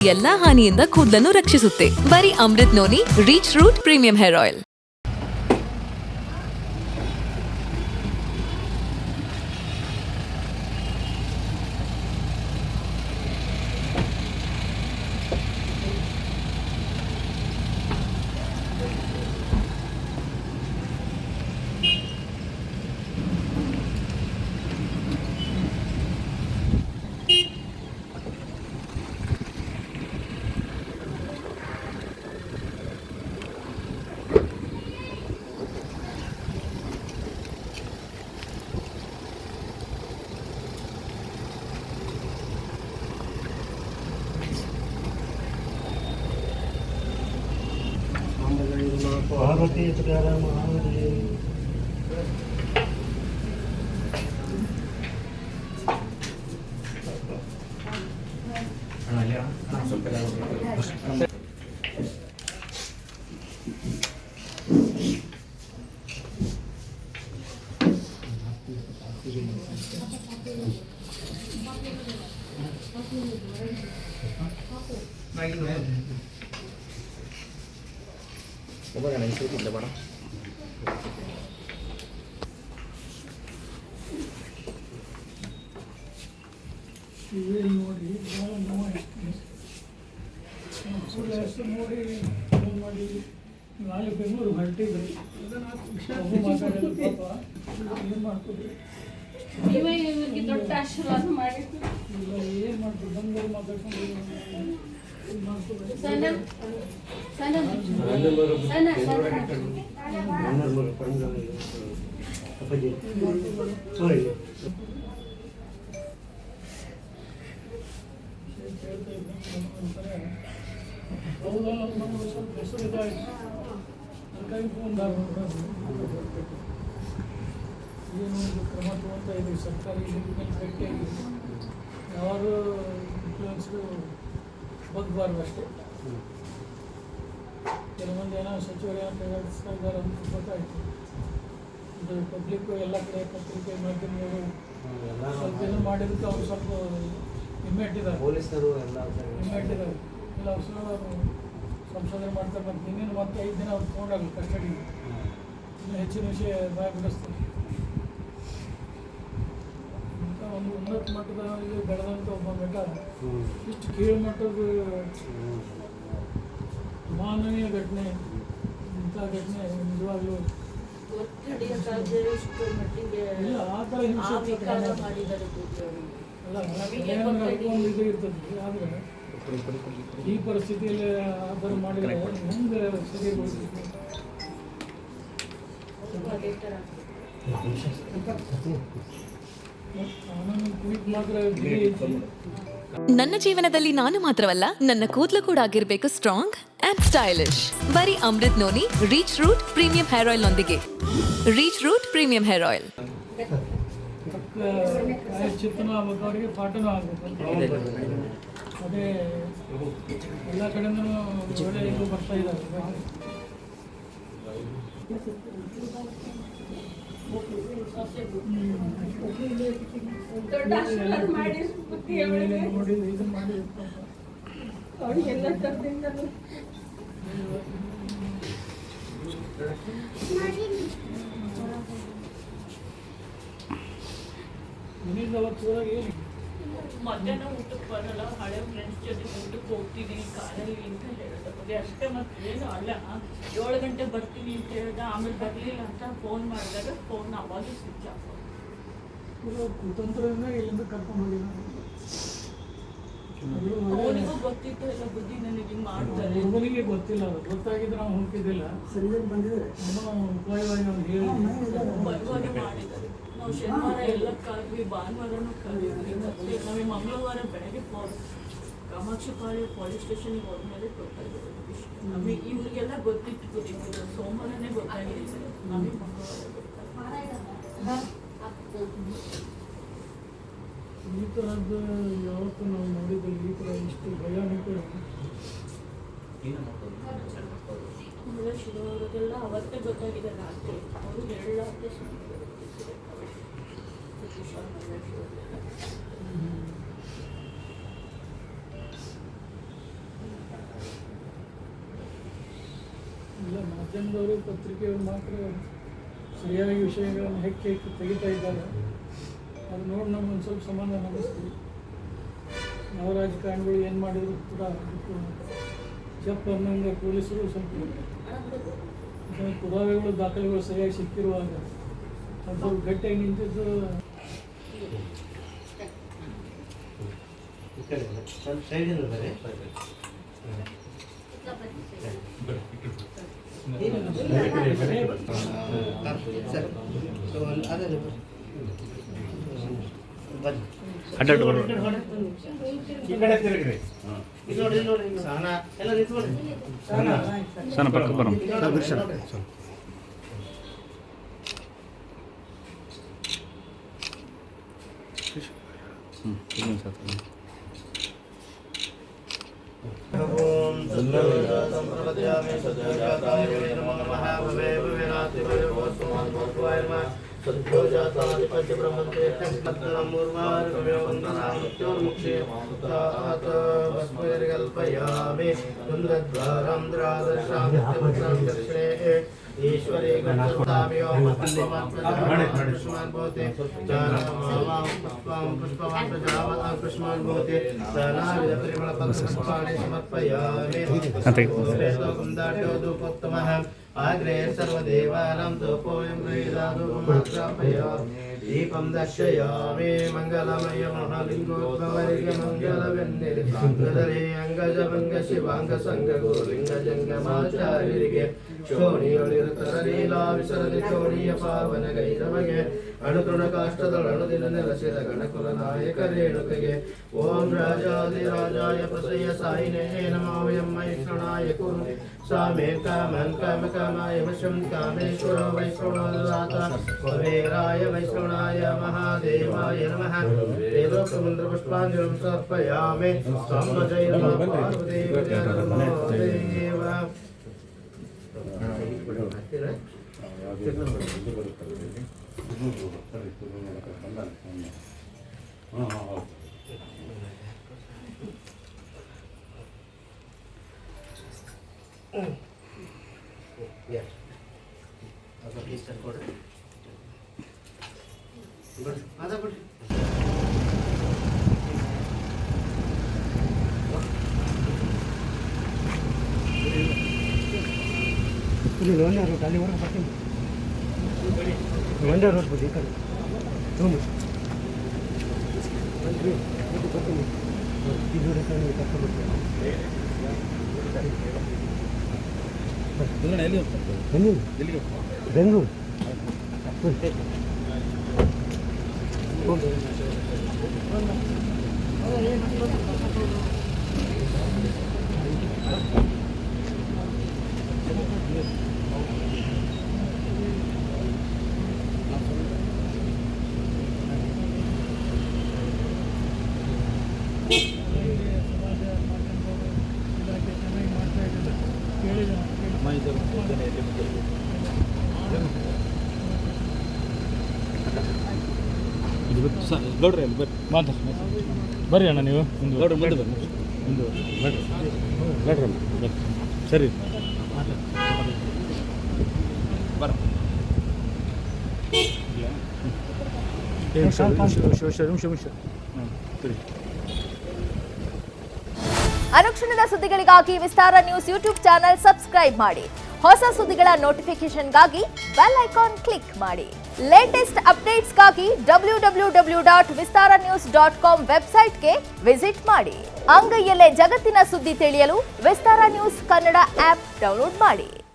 ಎಲ್ಲಾ ಹಾನಿಯಿಂದ ಕೂದಲನ್ನು ರಕ್ಷಿಸುತ್ತೆ. ಬರೀ Amrut noni reach root premium hair oil. Parvati Tukaram Mahadev Coba kan itu tidak barang. Ini ನೋಡಿ ನಾಳೆ ಬೆಂಗಳೂರು ಹೊರಟಿದ್ರು ಏನು ಮಾಡ್ತೀವಿ ದೊಡ್ಡ ಆಶೀರ್ವಾದ ಮಾಡಿದ್ರು. ಏನು ಮಾಡ್ತೀವಿ ಬಂದು ಮಾತಾಡ್ಕೊಂಡು ಹೌದಾ ಸ್ವಲ್ಪ ಹೆಸರು ಇದಾಯಿತು ಅದಕ್ಕಾಗಿ ಫೋನ್ ಏನು ಕ್ರಮ ತಗೊಳ್ತಾ ಇದ್ದೀವಿ ಸರ್ಕಾರಿ ಭೇಟಿಯಾಗಿ ಯಾರು ಇನ್ಫ್ಲೂಯೆನ್ಸ್ರು ಬಗ್ಬಾರ್ದು ಅಷ್ಟೇ. ಕೆಲವೊಂದು ಏನೋ ಸಚಿವರು ಏನೋ ಪ್ರಕಟಿಸ್ತಾ ಇದ್ದಾರೆ ಅಂತ ಗೊತ್ತಾಯಿತು. ಇದು ಪಬ್ಲಿಕ್ಕು ಎಲ್ಲ ಕಡೆ ಪತ್ರಿಕೆ ಮಾಧ್ಯಮಗಳು ಸ್ವಲ್ಪ ಏನೋ ಮಾಡಿದ್ದಕ್ಕೆ ಅವರು ಸ್ವಲ್ಪ ಹಿಮ್ಮೆಟ್ಟಿದ್ದಾರೆ, ಪೊಲೀಸರು ಎಲ್ಲ ಹಿಮ್ಮೆಟ್ಟಿದ್ದಾರೆ. ಎಲ್ಲ ಅವರು ಸಂಶೋಧನೆ ಮಾಡ್ತಾರೆ. ಮತ್ತು ಇನ್ನೇನು ಮತ್ತೆ 5 ದಿನ ಅವ್ರು ತೊಗೊಂಡಾಗಲಿ ಕಸ್ಟಡಿಗೆ, ಇನ್ನು ಹೆಚ್ಚಿನ ವಿಷಯ ಬಾಯಿ ಬಿಡಿಸ್ತಾರೆ. ಅಂತ ಒಂದು ಉನ್ನತ ಮಟ್ಟದ ಇದು ಬೆಳೆದಂಥ ಒಬ್ಬ ನಟ ಇಷ್ಟು ಕೀಳ್ಮಟ್ಟದ ಮಾನವೀಯ ಘಟನೆ, ಇಂಥ ಘಟನೆ ನಿಜವಾಗ್ಲೂ ಇಲ್ಲ. ಆ ಥರ ಹಿಂಸೆ ಅಲ್ಲ ಒಂದು ಇದು ಇರ್ತದೆ. ಆದರೆ ಈ ಪರಿಸ್ಥಿತಿಯಲ್ಲಿ ಆಧಾರ ಮಾಡಿದರೆ ಮುಂದೆ ಸರಿಗೊಳಿಸಬೇಕು. ನನ್ನ ಜೀವನದಲ್ಲಿ ನಾನು ಮಾತ್ರವಲ್ಲ, ನನ್ನ ಕೂದಲು ಕೂಡ ಆಗಿರ್ಬೇಕು ಸ್ಟ್ರಾಂಗ್ ಅಂಡ್ ಸ್ಟೈಲಿಶ್. ಬರೀ Amrut noni reach root premium hair oil ನೊಂದಿಗೆ. Reach root premium hair oil ಚಿತ್ತನೂ ಆಗ್ಬೇಕು, ಅವರಿಗೆ ಪಾಠನೂ ಆಗಬೇಕು. ಅದೇ ಎಲ್ಲ ಕಡೆಯಿಂದ ಒಳ್ಳೆ ಇದು ಬರ್ತಾ ಇದ್ದಾರೆ. ದೊಡ್ಡ ಆಶೀರ್ವಾದ ಮಾಡಿ ನೋಡಿ ಇದು ಮಾಡಿ ಅವರಿಗೆಲ್ಲ ತರದಿಂದ ಮನೆಯಿಂದ ಅವತ್ತೊಳಗೆ ಏನು ಮಧ್ಯಾಹ್ನ ಊಟಕ್ಕೆ ಬರಲ್ಲ, ಹಳೆ ಫ್ರೆಂಡ್ಸ್ ಜೊತೆ ಊಟಕ್ಕೆ ಹೋಗ್ತೀನಿ ಕಾರಲ್ಲಿ ಅಂತ ಹೇಳಿದೆ. ಅದೇ ಅಷ್ಟೇ, ಮತ್ತೆ ಏನು ಅಲ್ಲ 7 ಗಂಟೆ ಬರ್ತೀನಿ ಅಂತ ಹೇಳಿದ. ಆಮೇಲೆ ಬರಲಿಲ್ಲ ಅಂತ ಫೋನ್ ಮಾಡಿದಾಗ ಫೋನ್ ಅವಾಗ ಸ್ವಿಚ್ ಆಫ್. ಕುತಂತ್ರದಿಂದ ಇಲ್ಲಿಂದ ಕರ್ಕೊಂಡು ಹೋಗಿಲ್ಲ. ಅವನಿಗೂ ಗೊತ್ತಿತ್ತು ಎಲ್ಲ ಬುದ್ಧಿ ನನಗೆ ಹಿಂಗೆ ಮಾಡ್ತಾರೆ. ಹುಡುಗನಿಗೆ ಗೊತ್ತಿಲ್ಲ, ಅದು ಗೊತ್ತಾಗಿದ್ರೆ ನಾವು ಹೋಗ್ತಿದ್ದಿಲ್ಲ. ಸರಿಯಾಗಿ ಬಂದಿದ್ದಾರೆ ಉಪಾಯವಾಗಿ ಅವ್ನು ಹೇಳಿ ಬರುವಾಗೆ ಮಾಡಿದ್ದಾರೆ. ನಾವು ಶನಿವಾರ ಎಲ್ಲ ಕಾದ್ವಿ, ಭಾನುವಾರನೂ ಕಾದಿದ್ವಿ. ಮತ್ತೆ ನಮಗೆ ಮಂಗಳವಾರ ಬೆಳಗ್ಗೆ ಕಾಮಾಕ್ಷಿಪಾಳ್ಯ ಪೊಲೀಸ್ ಸ್ಟೇಷನ್ಗೆ ಹೋದ್ಮೇಲೆ ಗೊತ್ತಾಗಿರೋದು ವಿಷಯ. ನಮಗೆ ಇವ್ರಿಗೆಲ್ಲ ಗೊತ್ತಿತ್ತು, ಸೋಮವಾರನೇ ಗೊತ್ತಾಗಿದೆ. ನಮಗೆ ಮಂಗಳವಾರ ಗೊತ್ತಾಗಿದೆ. ಈ ಥರದ್ದು ಯಾವತ್ತೂ ನಾವು ನೋಡಿದ್ದಲ್ಲಿ ಈ ಥರ ಇಷ್ಟು ಭಯಾನಕ ಶುರುವಾಗೋದೆಲ್ಲ ಅವತ್ತೇ ಗೊತ್ತಾಗಿದೆ ರಾತ್ರಿ. ಅವರು 2 ರಾತ್ರಿ ಮಾಧ್ಯಮದವರು ಪತ್ರಿಕೆಯವರು ಮಾತ್ರ ಸರಿಯಾಗಿ ವಿಷಯಗಳನ್ನು ಹೆಕ್ಕಿ ತೆಗಿತಾ ಇದ್ದಾರೆ. ಅದು ನೋಡಿ ನಮ್ಗೆ ಒಂದು ಸ್ವಲ್ಪ ಸಮಾಧಾನ ಅನ್ನಿಸ್ತೀವಿ. ಯಾವ ರಾಜಕಾರಣಿಗಳು ಏನು ಮಾಡಿದ್ರು ಕೂಡ ಅದಕ್ಕೂ ಜಪ್ ಅನ್ನೋಂಗೆ ಪೊಲೀಸರು ಸ್ವಲ್ಪ ಪುರಾವೆಗಳು ದಾಖಲೆಗಳು ಸರಿಯಾಗಿ ಸಿಕ್ಕಿರುವಾಗ ಅದು ಸ್ವಲ್ಪ ಗಟ್ಟಿಯಾಗಿ ನಿಂತಿದ್ದು. ईश्वरे आग्रे सर्वदेवानां धूपोऽयं दीपं दर्शयामि मंगलमय महालिंगोद्भवलिंगमंगलवेन्निरितांगधरे अंगजभंग शिवांग संग गुरुलिंगजंगमाचार्यರಿಗೆ ಶೋಣಿಯೊಳಿರುತ್ತರಲೀಲಾ ವಿಸರದಿ ಶೋಣಿಯ ಪಾವನ ಗೈರಮಗೆ ಅಣುತೃಣ ಕಾಷ್ಟದಳಣುದಿನ ನೆಲಸಿದ ಗಣಕುಲ ನಾಯಕ ರೇಣುಕಗೆ ಓಂ ರಾಜಾದಿರಾಜಾಯ ಪ್ರಸಯ ಸಾಯಿನೇ ನಮೋ ವಯಂ ವೈಷ್ಣವಾಯ ಕುರು ಸಾಮೇ ಕಾಮನ್ ಕಾಮ ಕಾಮಾಯ ವಶಂ ಕಾಮೇಶ್ವರ ವೈಷ್ಣವಾಯ ಕುಬೇರಾಯ ವೈಷ್ಣವಾಯ ಮಹಾದೇವಾಯ ನಮಃ ವೇದೋಕ್ತಮಂತ್ರ ಪುಷ್ಪಾಂಜಲಿಂ ಸಮರ್ಪಯಾಮಿ ಸಾಂಬಜಯ ಪಾರ್ವದೇವ ನಮೋದೇವ. ಇಲ್ಲಿ ಒಂದೇ ರೋಡ್ ಅಲ್ಲಿವರೆಗೂ ಬರ್ತೀನಿ. ಒಂದೇ ರೋಡ್ ಬನ್ನಿ ಈ ಕಡೆ ಬರ್ತೀನಿ. ಇದು ಕರ್ಕೊಂಡ್ಬರ್ತೀನಿ. ಬನ್ನಿ ಬೆಂಗಳೂರು ಗೌಡ್ರಿ ಅಲ್ಲಿ ಬರ್ರಿ ಅಣ್ಣ ನೀವು ಗೌಡ್ರ ಮುಂದೆ ಬರ್ರಿ ಮುಂದೆ ಗೌಡ್ರ ಬರ್ರಿ ಸರಿ ಬರ ಅನುಕ್ಷಣದ ಸುದ್ದಿಗಳಿಗಾಗಿ ವಿಸ್ತಾರ ನ್ಯೂಸ್ ಯೂಟ್ಯೂಬ್ ಚಾನೆಲ್ ಸಬ್ಸ್ಕ್ರೈಬ್ ಮಾಡಿ. ಹೊಸ ಸುದ್ದಿಗಳ ನೋಟಿಫಿಕೇಶನ್ಗಾಗಿ ಬೆಲ್ ಐಕಾನ್ ಕ್ಲಿಕ್ ಮಾಡಿ. ಲೇಟೆಸ್ಟ್ ಅಪ್ಡೇಟ್ಸ್ಗಾಗಿ www.vistaranews.com ವೆಬ್ಸೈಟ್ಗೆ ವಿಸಿಟ್ ಮಾಡಿ. ಅಂಗೈಯಲ್ಲೇ ಜಗತ್ತಿನ ಸುದ್ದಿ ತಿಳಿಯಲು ವಿಸ್ತಾರ ನ್ಯೂಸ್ ಕನ್ನಡ ಆಪ್ ಡೌನ್ಲೋಡ್ ಮಾಡಿ.